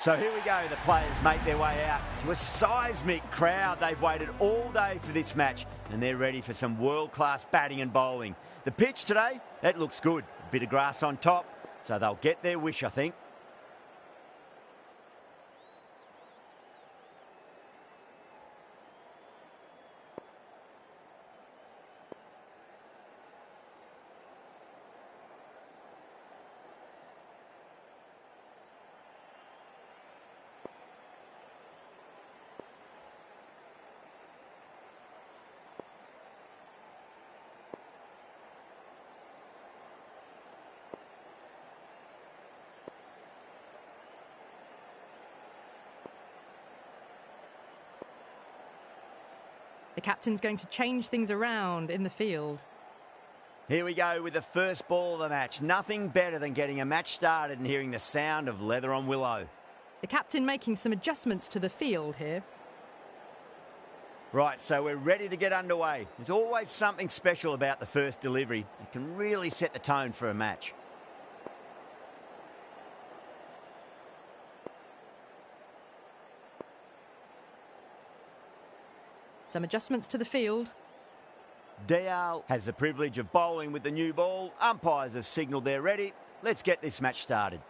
So here we go, the players make their way out to a seismic crowd. They've waited all day for this match and they're ready for some world-class batting and bowling. The pitch today, that looks good. A bit of grass on top, so they'll get their wish, I think. The captain's going to change things around in the field. Here we go with the first ball of the match. Nothing better than getting a match started and hearing the sound of leather on willow. The captain making some adjustments to the field here. Right, so we're ready to get underway. There's always something special about the first delivery. It can really set the tone for a match. Some adjustments to the field. Dayal has the privilege of bowling with the new ball. Umpires have signalled they're ready. Let's get this match started.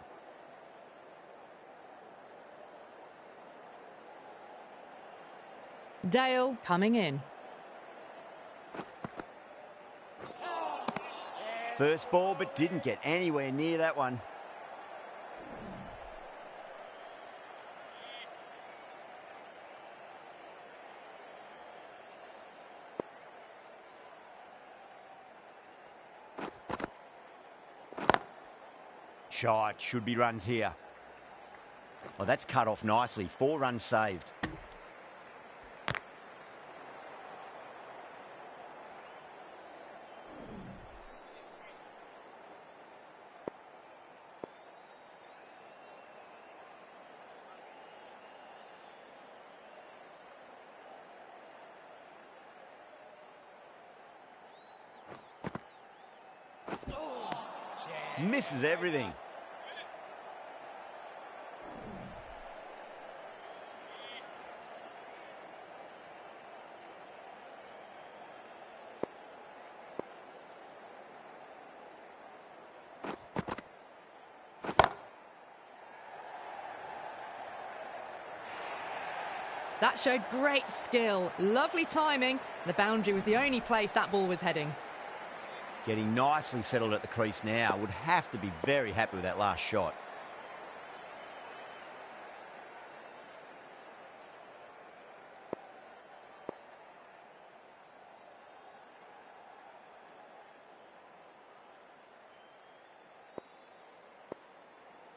Dale coming in. First ball, but didn't get anywhere near that one. Shot, should be runs here. Oh, that's cut off nicely. 4 runs saved. Misses everything. That showed great skill, lovely timing. The boundary was the only place that ball was heading. Getting nicely settled at the crease now. Would have to be very happy with that last shot.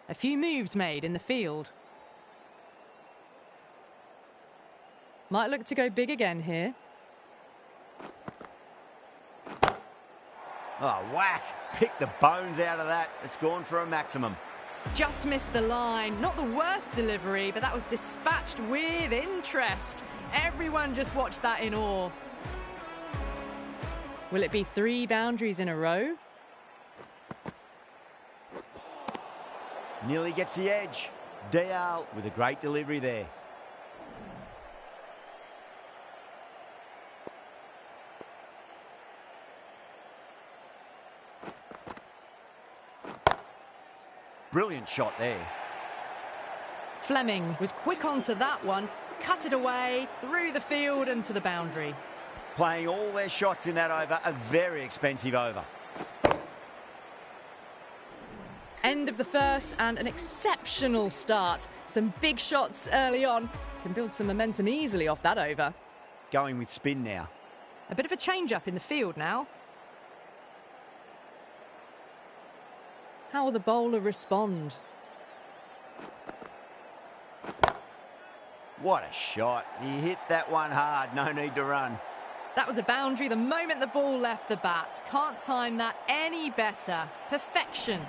A few moves made in the field. Might look to go big again here. Oh, whack. Pick the bones out of that. It's gone for a maximum. Just missed the line. Not the worst delivery, but that was dispatched with interest. Everyone just watched that in awe. Will it be 3 boundaries in a row? Nearly gets the edge. Dayal with a great delivery there. Brilliant shot there. Fleming was quick onto that one, cut it away, through the field and to the boundary. Playing all their shots in that over, a very expensive over. End of the first and an exceptional start. Some big shots early on. Can build some momentum easily off that over. Going with spin now. A bit of a change-up in the field now. How will the bowler respond? What a shot. He hit that one hard. No need to run. That was a boundary the moment the ball left the bat. Can't time that any better. Perfection.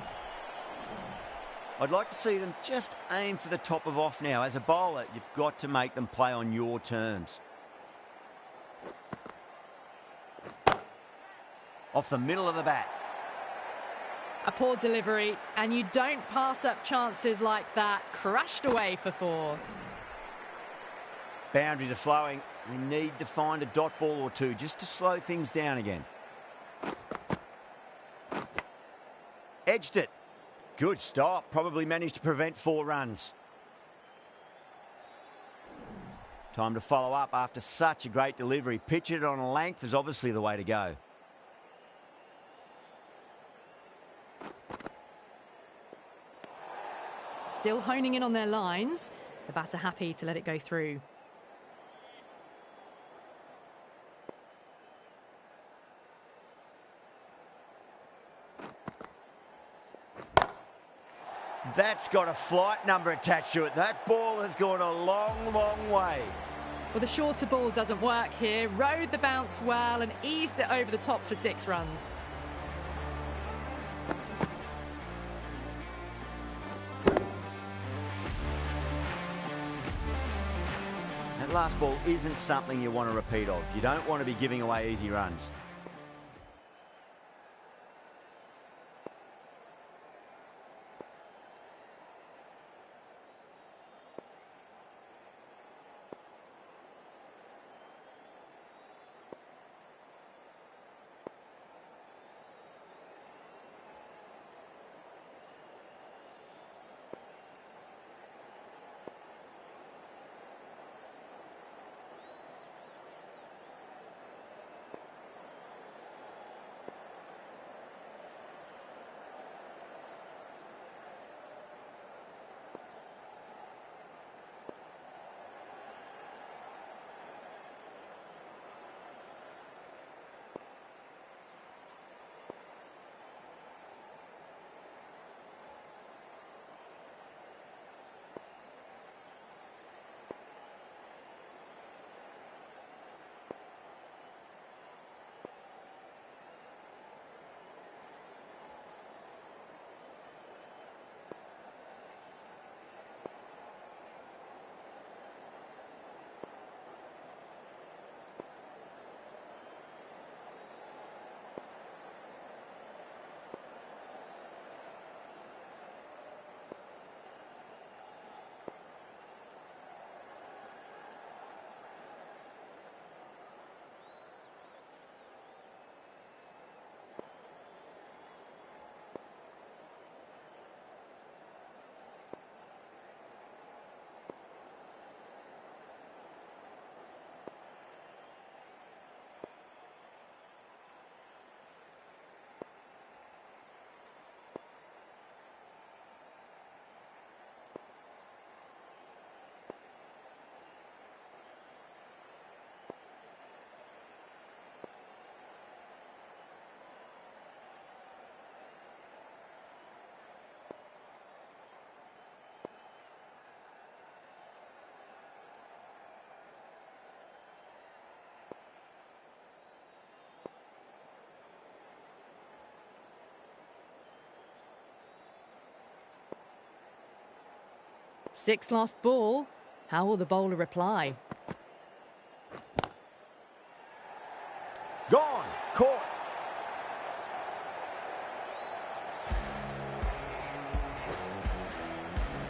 I'd like to see them just aim for the top of off now. As a bowler, you've got to make them play on your terms. Off the middle of the bat. A poor delivery, and you don't pass up chances like that. Crashed away for 4. Boundaries are flowing. We need to find a dot ball or two just to slow things down again. Edged it. Good stop. Probably managed to prevent 4 runs. Time to follow up after such a great delivery. Pitch it on a length is obviously the way to go. Still honing in on their lines. The batter happy to let it go through. That's got a flight number attached to it. That ball has gone a long, long way. Well, the shorter ball doesn't work here. Rode the bounce well and eased it over the top for 6 runs. That last ball isn't something you want to repeat of. You don't want to be giving away easy runs. Six lost ball. How will the bowler reply? Gone. Caught.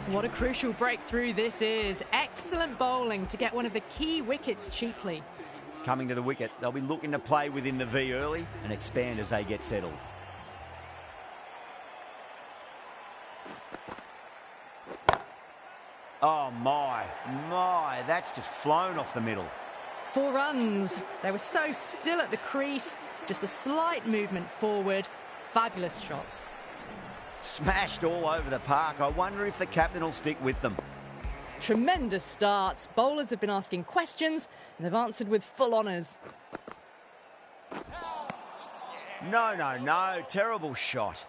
What a crucial breakthrough this is. Excellent bowling to get one of the key wickets cheaply. Coming to the wicket, they'll be looking to play within the V early and expand as they get settled. Oh my, that's just flown off the middle. 4 runs. They were so still at the crease. Just a slight movement forward. Fabulous shot. Smashed all over the park. I wonder if the captain will stick with them. Tremendous start. Bowlers have been asking questions and they've answered with full honours. No. Terrible shot.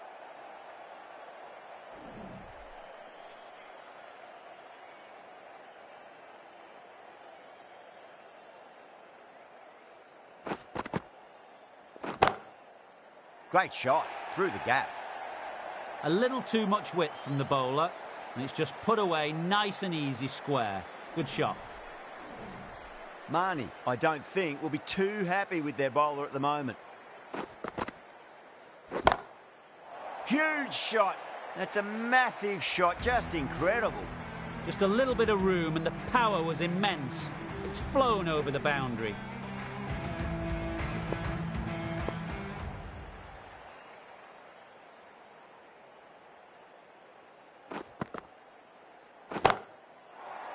Great shot through the gap. A little too much width from the bowler, and it's just put away nice and easy square. Good shot. Marnie, I don't think, will be too happy with their bowler at the moment. Huge shot. That's a massive shot, just incredible. Just a little bit of room and the power was immense. It's flown over the boundary.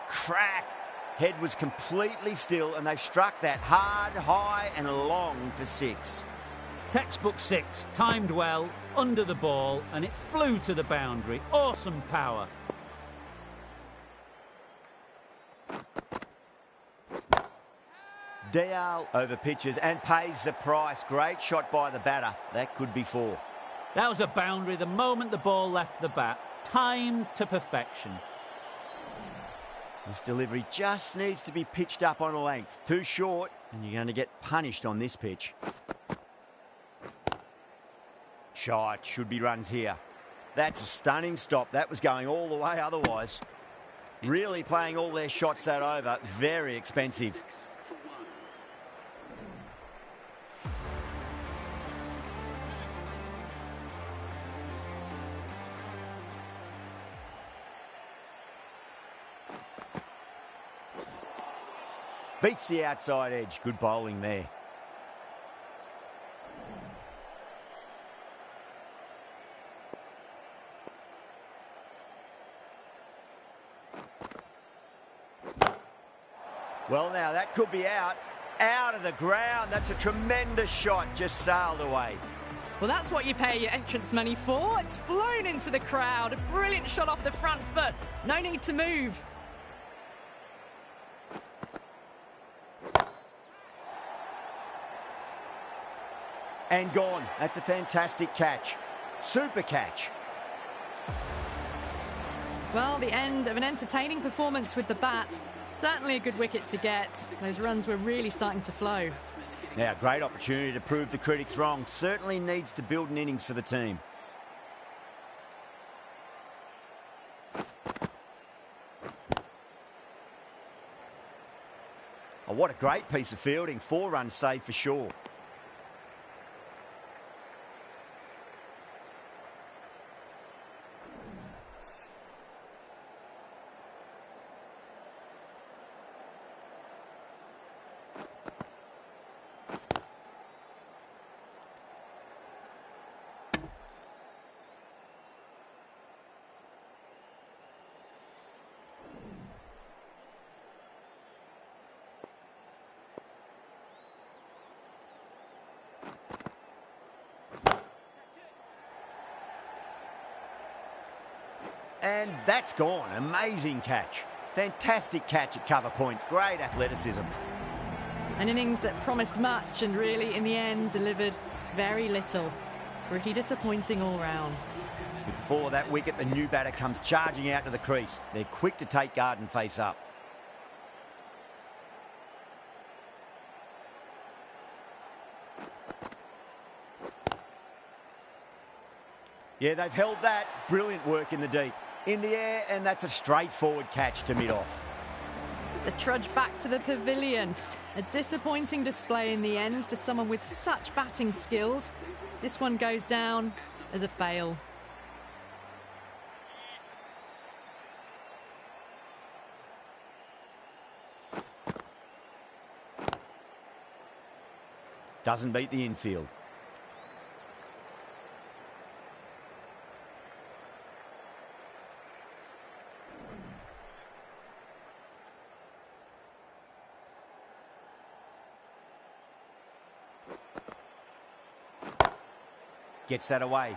Crack. Head was completely still and they've struck that hard, high and long for 6. Textbook 6, timed well, under the ball, and it flew to the boundary. Awesome power. Dial over pitches and pays the price. Great shot by the batter. That could be 4. That was a boundary the moment the ball left the bat. Timed to perfection. This delivery just needs to be pitched up on a length. Too short, and you're going to get punished on this pitch. Shot, should be runs here. That's a stunning stop. That was going all the way otherwise. Really playing all their shots that over. Very expensive. Beats the outside edge. Good bowling there. Well, now that could be out. Out of the ground. That's a tremendous shot. Just sailed away. Well, that's what you pay your entrance money for. It's flown into the crowd. A brilliant shot off the front foot. No need to move. And gone. That's a fantastic catch. Super catch. Well, the end of an entertaining performance with the bat. Certainly a good wicket to get. Those runs were really starting to flow. Now, great opportunity to prove the critics wrong. Certainly needs to build an innings for the team. Oh, what a great piece of fielding. 4 runs saved for sure. And that's gone. Amazing catch. Fantastic catch at cover point. Great athleticism. An innings that promised much and really, in the end, delivered very little. Pretty disappointing all round. With the fall of that wicket, the new batter comes charging out to the crease. They're quick to take guard and face up. Yeah, they've held that. Brilliant work in the deep. In the air, and that's a straightforward catch to mid-off. The trudge back to the pavilion. A disappointing display in the end for someone with such batting skills. This one goes down as a fail. Doesn't beat the infield. Gets that away.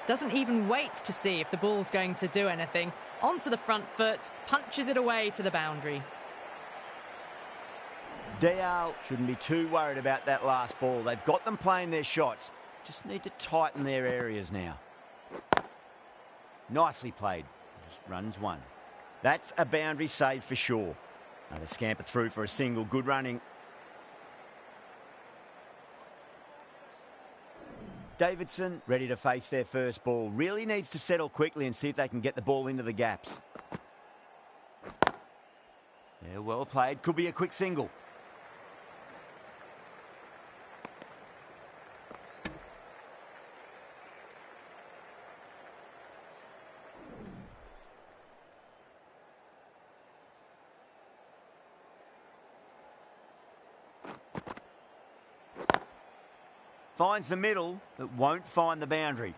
Doesn't even wait to see if the ball's going to do anything. Onto the front foot, punches it away to the boundary. Dial shouldn't be too worried about that last ball. They've got them playing their shots. Just need to tighten their areas now. Nicely played. Just runs 1. That's a boundary save for sure. Now they scamper through for a single. Good running. Davidson ready to face their first ball. Really needs to settle quickly and see if they can get the ball into the gaps. Yeah, well played. Could be a quick single. Finds the middle, but won't find the boundary.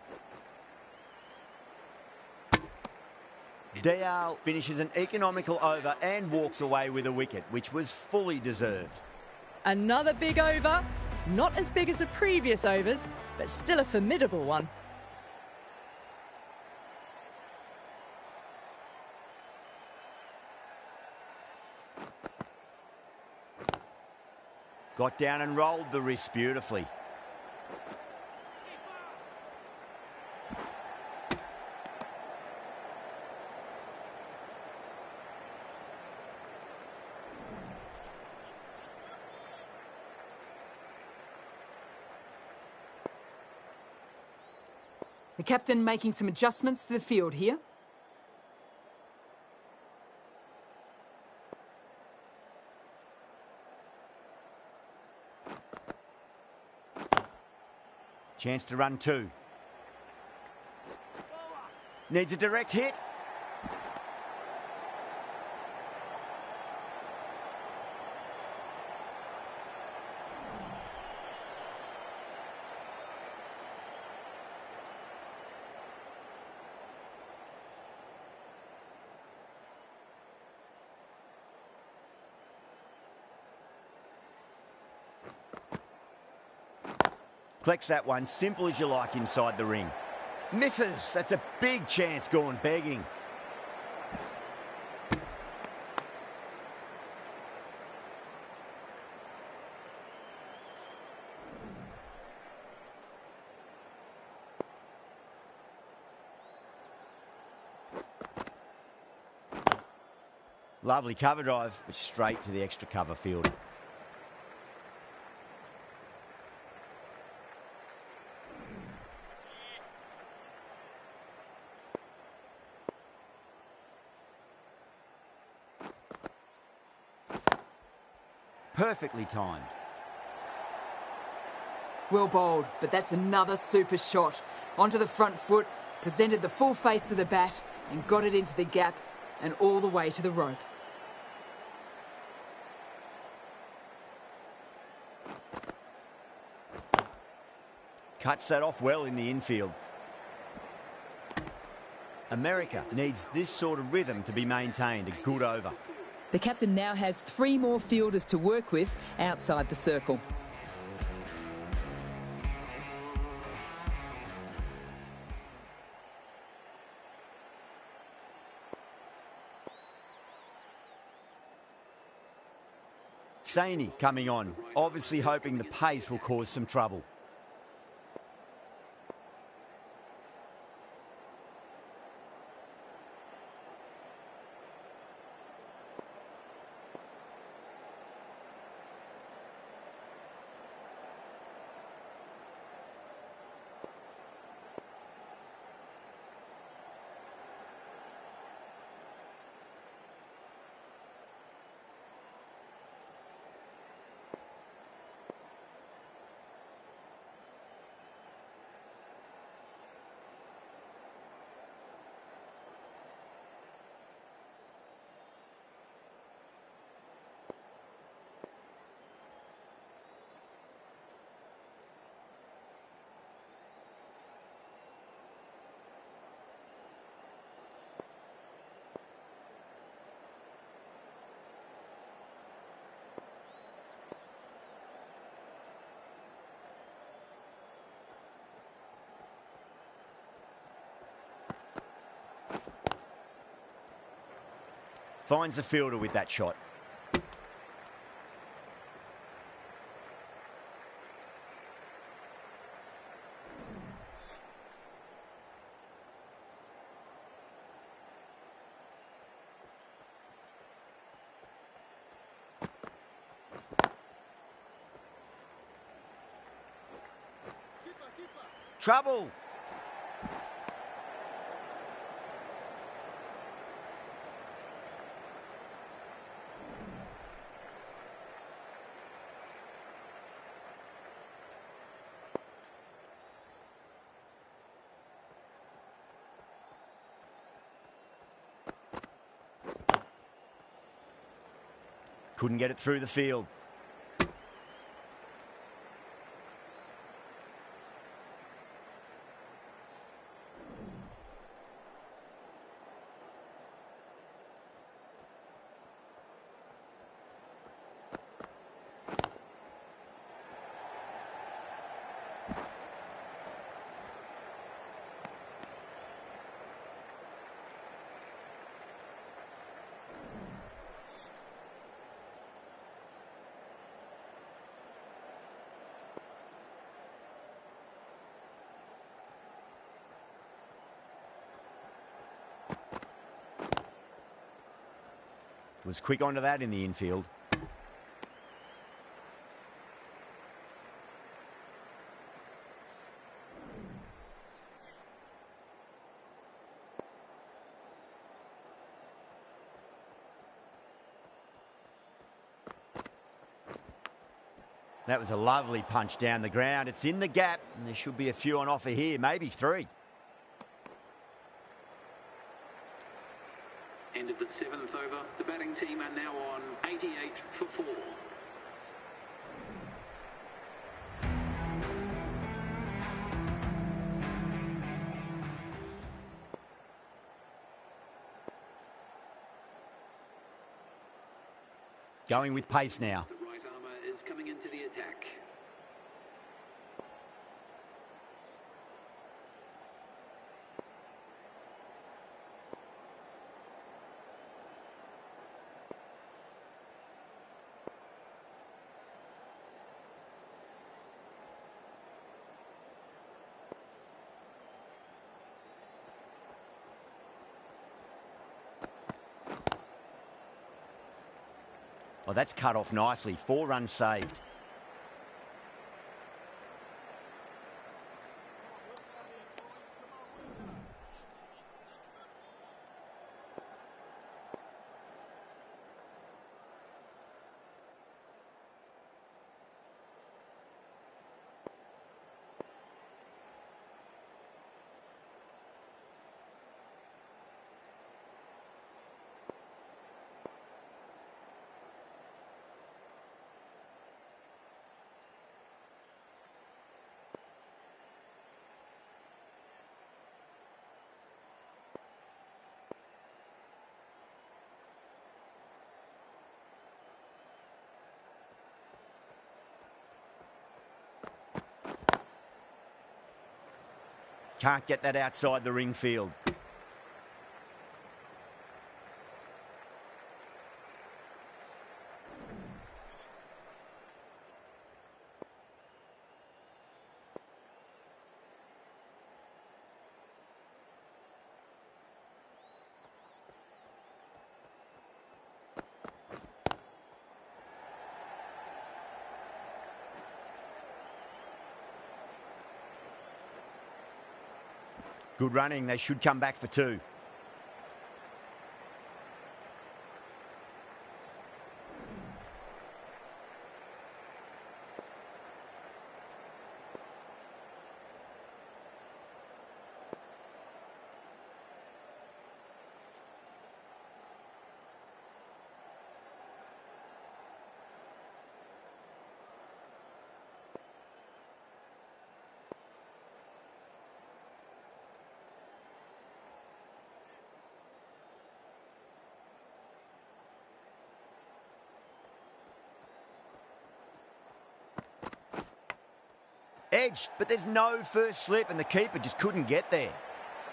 Dial finishes an economical over and walks away with a wicket, which was fully deserved. Another big over. Not as big as the previous overs, but still a formidable one. Got down and rolled the wrist beautifully. The captain making some adjustments to the field here. Chance to run two. Needs a direct hit. Collects that one, simple as you like inside the ring. Misses. That's a big chance gone begging. Lovely cover drive, but straight to the extra cover field. Perfectly timed. Well bowled, but that's another super shot. Onto the front foot, presented the full face of the bat and got it into the gap and all the way to the rope. Cuts that off well in the infield. America needs this sort of rhythm to be maintained. A good over. The captain now has 3 more fielders to work with outside the circle. Saini coming on, obviously hoping the pace will cause some trouble. Finds the fielder with that shot. Trouble. Couldn't get it through the field. Was quick onto that in the infield. That was a lovely punch down the ground. It's in the gap, and there should be a few on offer here, maybe 3. End of the 7th over. The batting team are now on 88 for 4. Going with pace now. The right armour is coming into the attack. Oh, that's cut off nicely. 4 runs saved. Can't get that outside the ring field. Good running. They should come back for 2. Edged, but there's no first slip and the keeper just couldn't get there.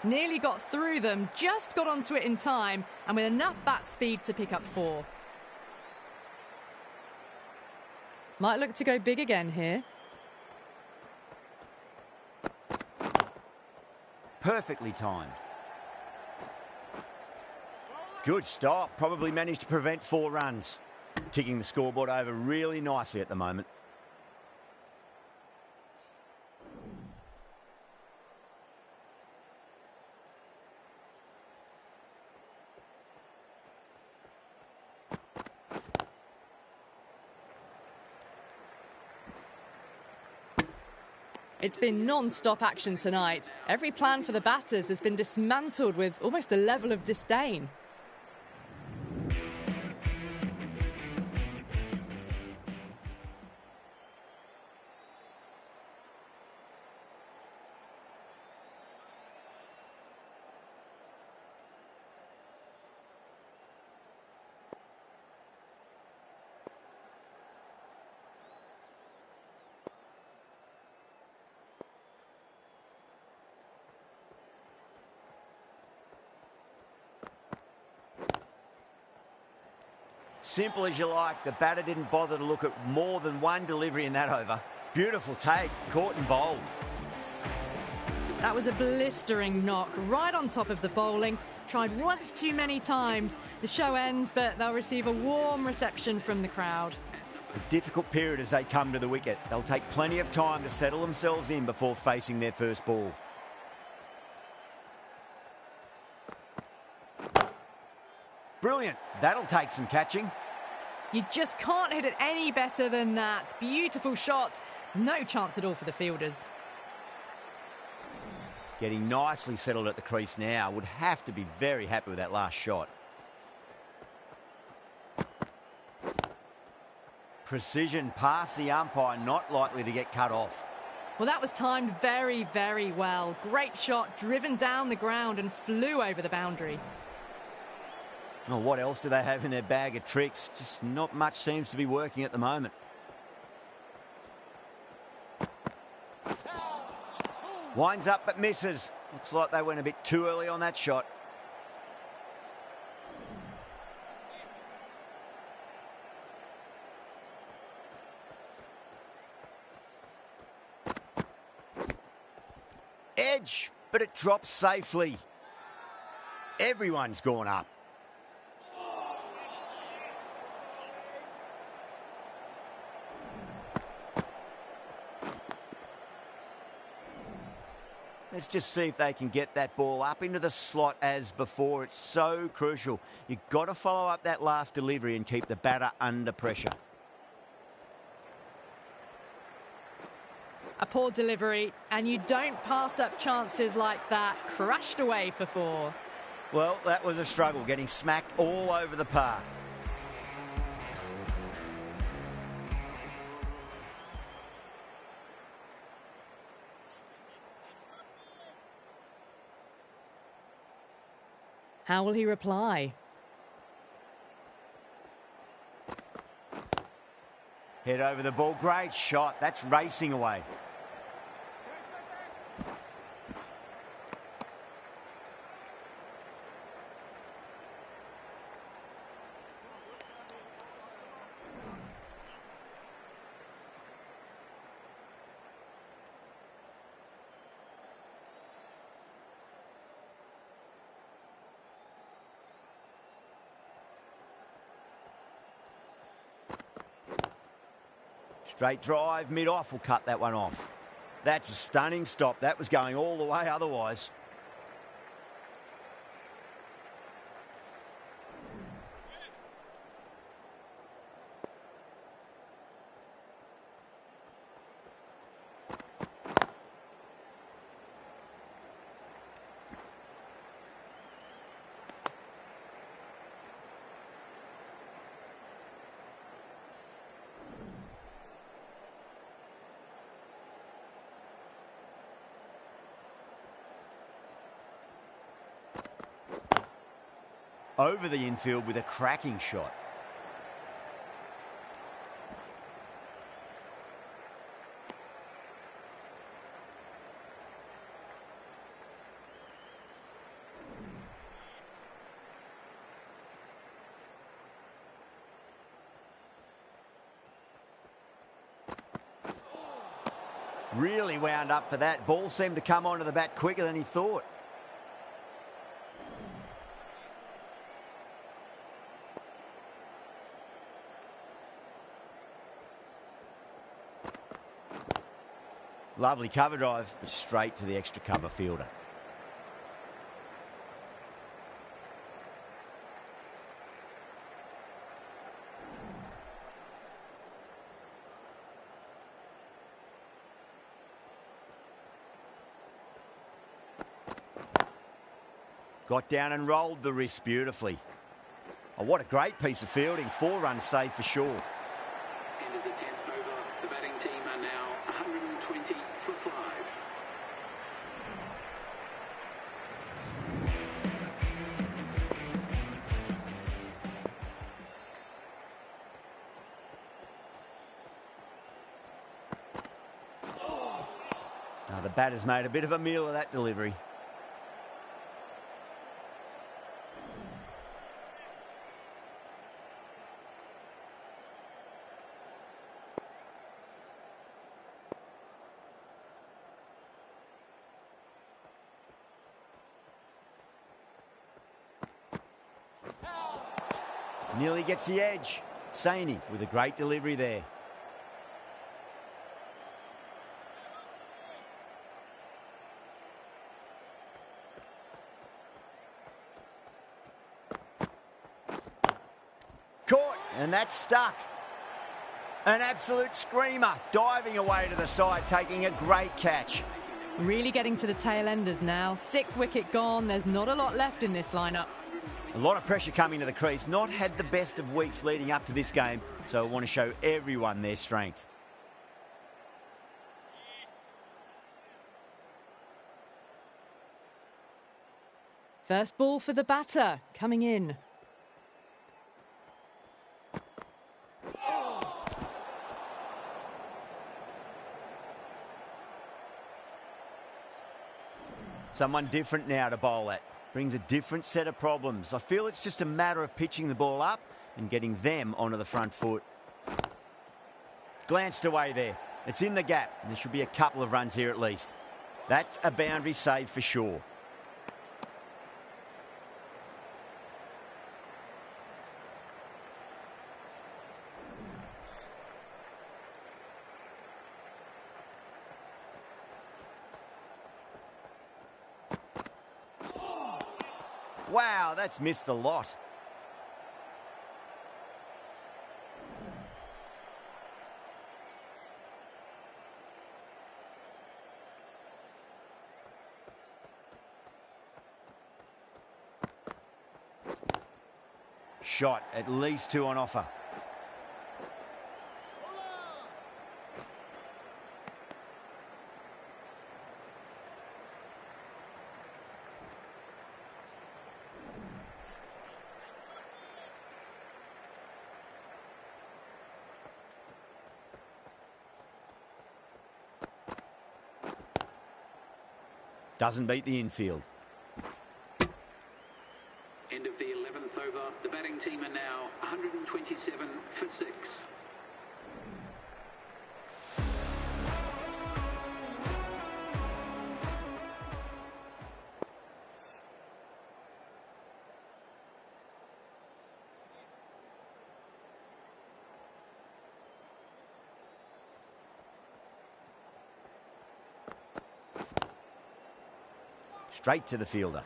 Nearly got through them, just got onto it in time and with enough bat speed to pick up 4. Might look to go big again here. Perfectly timed. Good stop. Probably managed to prevent 4 runs. Ticking the scoreboard over really nicely at the moment. It's been non-stop action tonight. Every plan for the batters has been dismantled with almost a level of disdain. Simple as you like. The batter didn't bother to look at more than one delivery in that over. Beautiful take, caught and bowled. That was a blistering knock right on top of the bowling. Tried once too many times. The show ends, but they'll receive a warm reception from the crowd. A difficult period as they come to the wicket. They'll take plenty of time to settle themselves in before facing their first ball. Brilliant. That'll take some catching. You just can't hit it any better than that. Beautiful shot. No chance at all for the fielders. Getting nicely settled at the crease now. Would have to be very happy with that last shot. Precision past the umpire, not likely to get cut off. Well, that was timed very, very well. Great shot, driven down the ground and flew over the boundary. Oh, what else do they have in their bag of tricks? Just not much seems to be working at the moment. Winds up but misses. Looks like they went a bit too early on that shot. Edge, but it drops safely. Everyone's gone up. Let's just see if they can get that ball up into the slot as before. It's so crucial. You've got to follow up that last delivery and keep the batter under pressure. A poor delivery, and you don't pass up chances like that. Crashed away for 4. Well, that was a struggle, getting smacked all over the park. How will he reply? Head over the ball. Great shot. That's racing away. Straight drive, mid-off will cut that one off. That's a stunning stop. That was going all the way otherwise. Over the infield with a cracking shot. Really wound up for that. Ball seemed to come onto the bat quicker than he thought. Lovely cover drive, but straight to the extra cover fielder. Got down and rolled the wrist beautifully. Oh, what a great piece of fielding. 4 runs saved for sure. End of the 10th over. The batting team are now 120 for 5. Now the batter's made a bit of a meal of that delivery. Nearly gets the edge. Saini with a great delivery there. Caught, and that's stuck. An absolute screamer, diving away to the side, taking a great catch. Really getting to the tail enders now. 6th wicket gone. There's not a lot left in this lineup. A lot of pressure coming to the crease. Not had the best of weeks leading up to this game, so I want to show everyone their strength. First ball for the batter, coming in. Someone different now to bowl at. Brings a different set of problems. I feel it's just a matter of pitching the ball up and getting them onto the front foot. Glanced away there. It's in the gap, and there should be a couple of runs here at least. That's a boundary save for sure. Wow, that's missed a lot. Shot, at least 2 on offer. Doesn't beat the infield. End of the 11th over. The batting team are now 127 for 6. Straight to the fielder.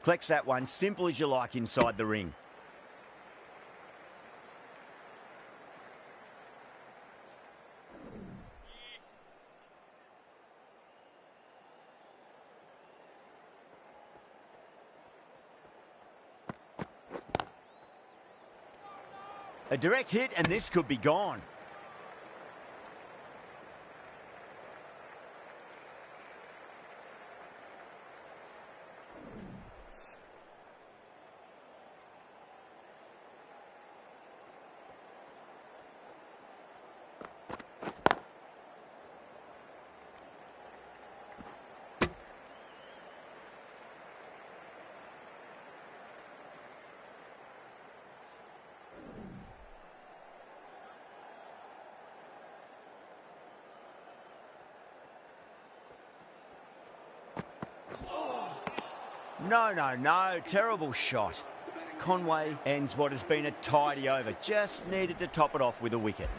Collects that one, simple as you like, inside the ring. A direct hit, and this could be gone. No. Terrible shot. Conway ends what has been a tidy over. Just needed to top it off with a wicket.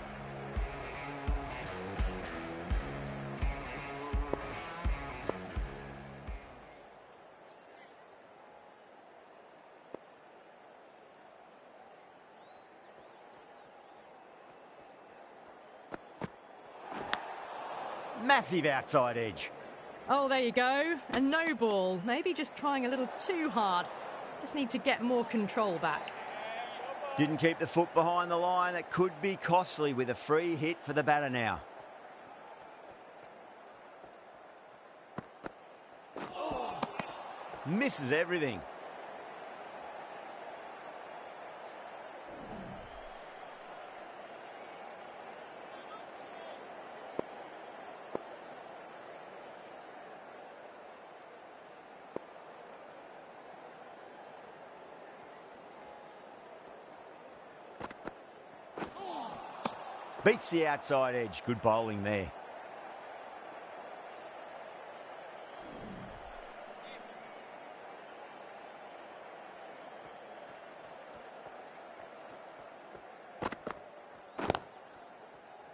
Massive outside edge. Oh, there you go. A no ball. Maybe just trying a little too hard. Just need to get more control back. Didn't keep the foot behind the line. That could be costly with a free hit for the batter now. Misses everything. Beats the outside edge. Good bowling there.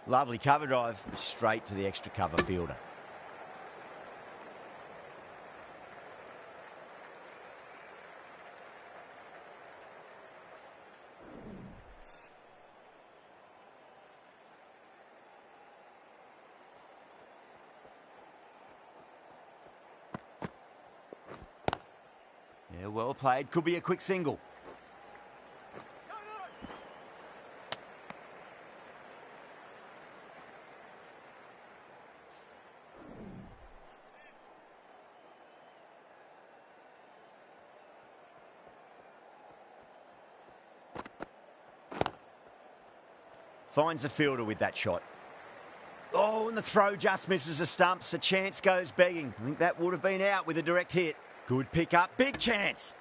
Lovely cover drive, straight to the extra cover fielder. Yeah, well played. Could be a quick single. Finds the fielder with that shot. Oh, and the throw just misses the stumps. The chance goes begging. I think that would have been out with a direct hit. Good pick up. Big chance.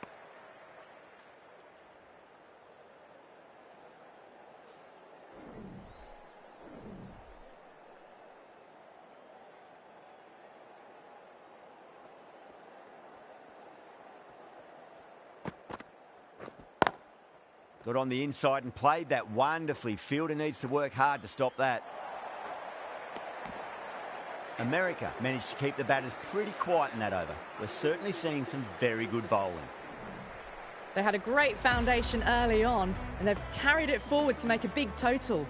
Got on the inside and played that wonderfully. Fielder needs to work hard to stop that. America managed to keep the batters pretty quiet in that over. We're certainly seeing some very good bowling. They had a great foundation early on, and they've carried it forward to make a big total.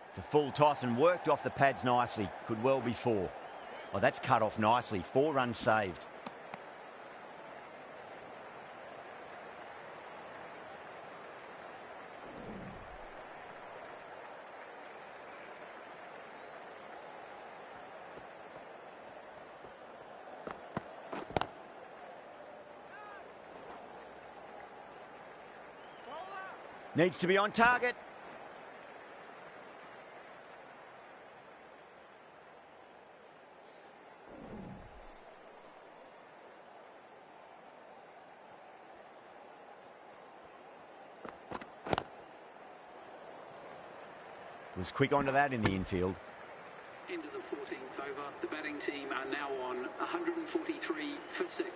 It's a full toss and worked off the pads nicely. Could well be 4. Oh, that's cut off nicely. 4 runs saved. Needs to be on target. Was quick onto that in the infield. Into the 14th over. The batting team are now on 143 for 6.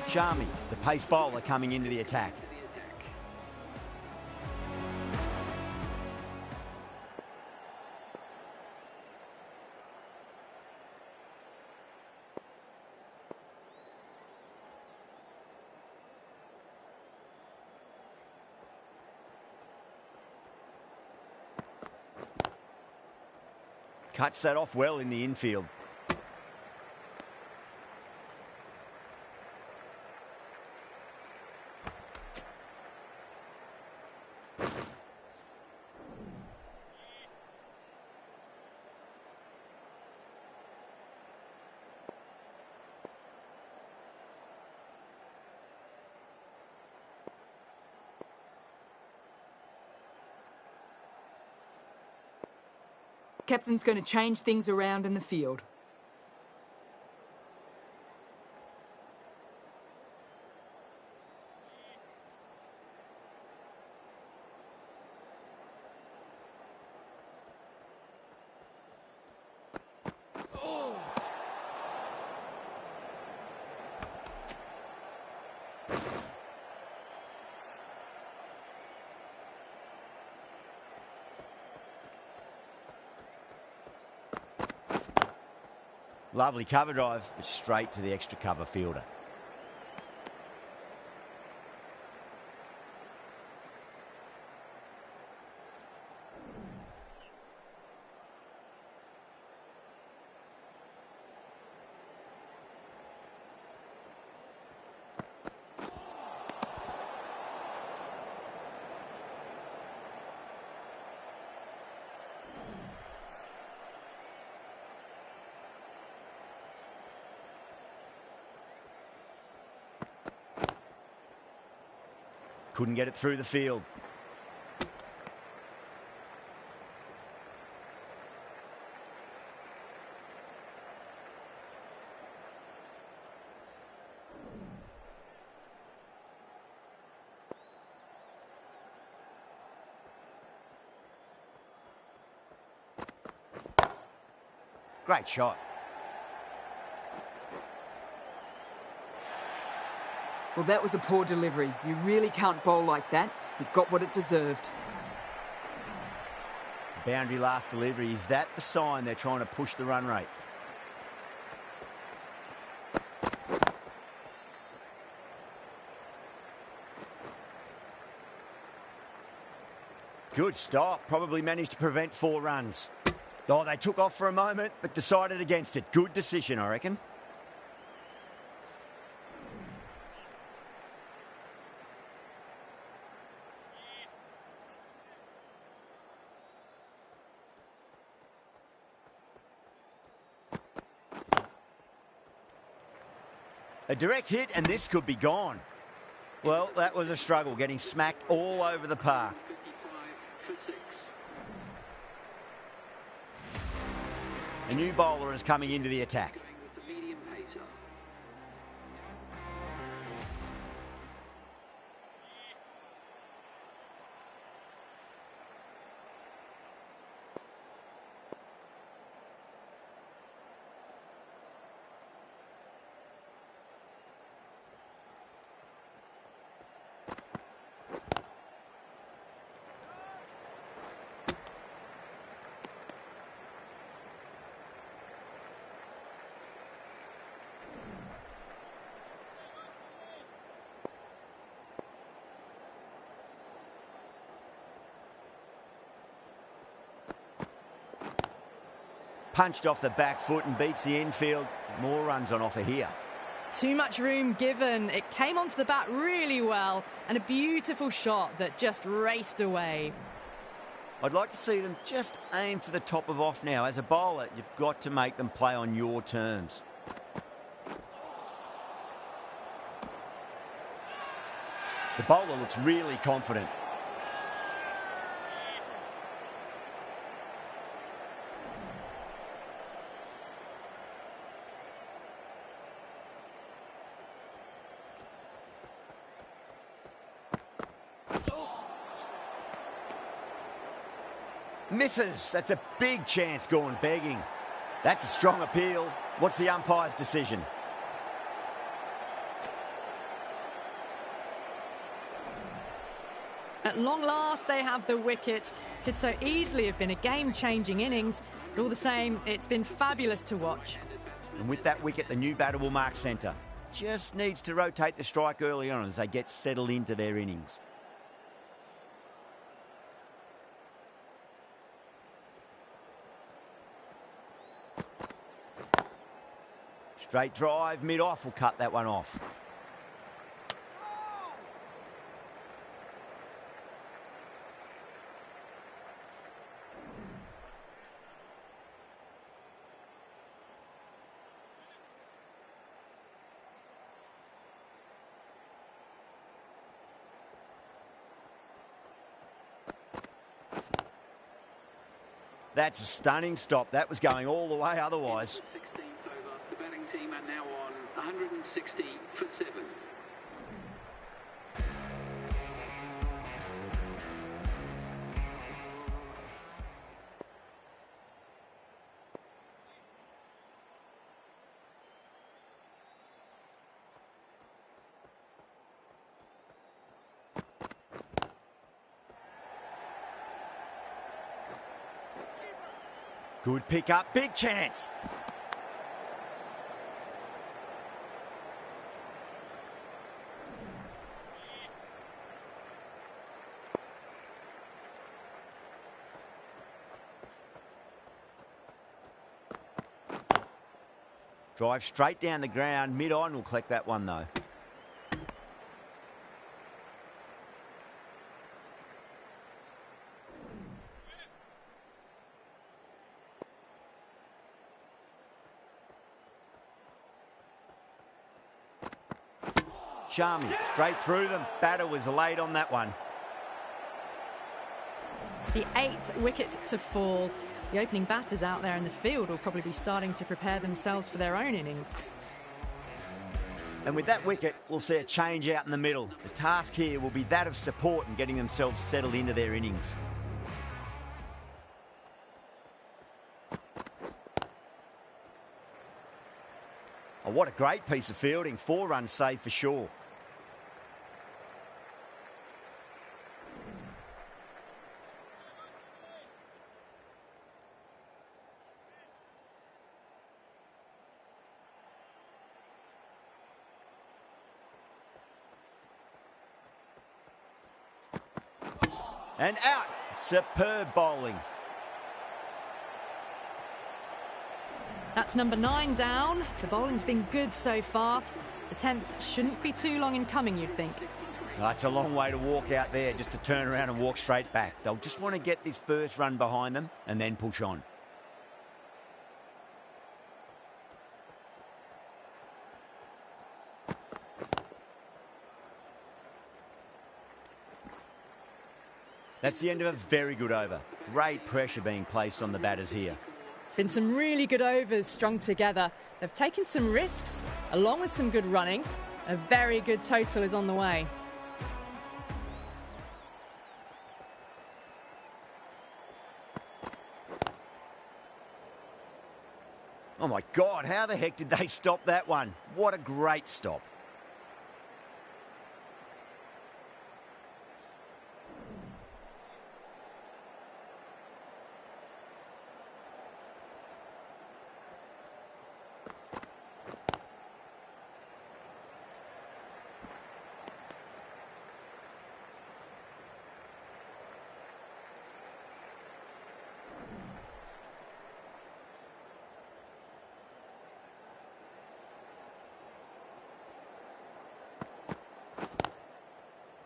Sharmy, the pace bowler, coming into the attack. Cuts that off well in the infield. Captain's going to change things around in the field. Lovely cover drive, but straight to the extra cover fielder. Couldn't get it through the field. Great shot. Well, that was a poor delivery. You really can't bowl like that. It got what it deserved. Boundary last delivery. Is that the sign they're trying to push the run rate? Good stop. Probably managed to prevent 4 runs. Oh, they took off for a moment, but decided against it. Good decision, I reckon. A direct hit and this could be gone. Well, that was a struggle, getting smacked all over the park. 55 for 6. A new bowler is coming into the attack. Going with the medium pacer. Punched off the back foot and beats the infield. More runs on offer here. Too much room given. It came onto the bat really well, and a beautiful shot that just raced away. I'd like to see them just aim for the top of off now. As a bowler, you've got to make them play on your terms. The bowler looks really confident. Misses. That's a big chance gone begging. That's a strong appeal. What's the umpire's decision? At long last, they have the wicket. Could so easily have been a game-changing innings, but all the same, it's been fabulous to watch. And with that wicket, the new batter will mark centre. Just needs to rotate the strike early on as they get settled into their innings. Straight drive, mid-off will cut that one off. That's a stunning stop. That was going all the way otherwise. 16th over. The batting team are now on 160 for 7. Good pick up, big chance. Drive straight down the ground, mid-on will collect that one though. Sharmy, straight through them. Batter was late on that one. The 8th wicket to fall. The opening batters out there in the field will probably be starting to prepare themselves for their own innings. And with that wicket, we'll see a change out in the middle. The task here will be that of support and getting themselves settled into their innings. Oh, what a great piece of fielding. 4 runs saved for sure. And out. Superb bowling. That's number 9 down. The bowling's been good so far. The 10th shouldn't be too long in coming, you'd think. That's a long way to walk out there just to turn around and walk straight back. They'll just want to get this first run behind them and then push on. That's the end of a very good over. Great pressure being placed on the batters here. Been some really good overs strung together. They've taken some risks, along with some good running. A very good total is on the way. Oh my God, how the heck did they stop that one? What a great stop.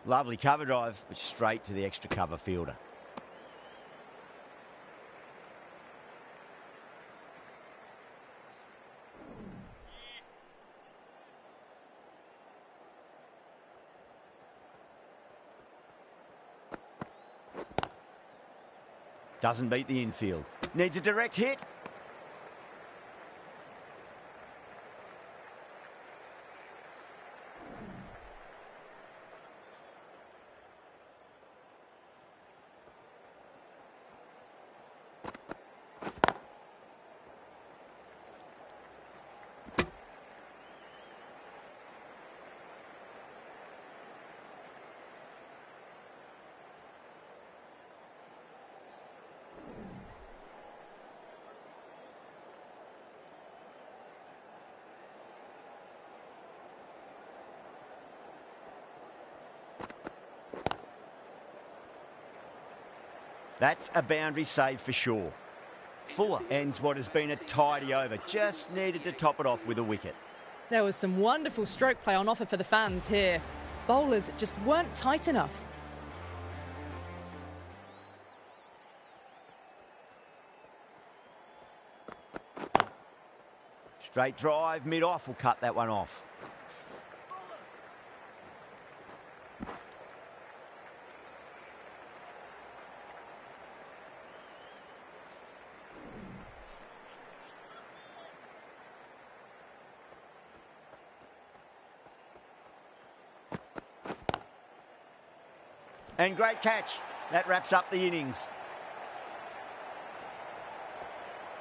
Lovely cover drive, but straight to the extra cover fielder. Doesn't beat the infield. Needs a direct hit. That's a boundary save for sure. Fuller ends what has been a tidy over. Just needed to top it off with a wicket. There was some wonderful stroke play on offer for the fans here. Bowlers just weren't tight enough. Straight drive, mid-off will cut that one off. And great catch. That wraps up the innings.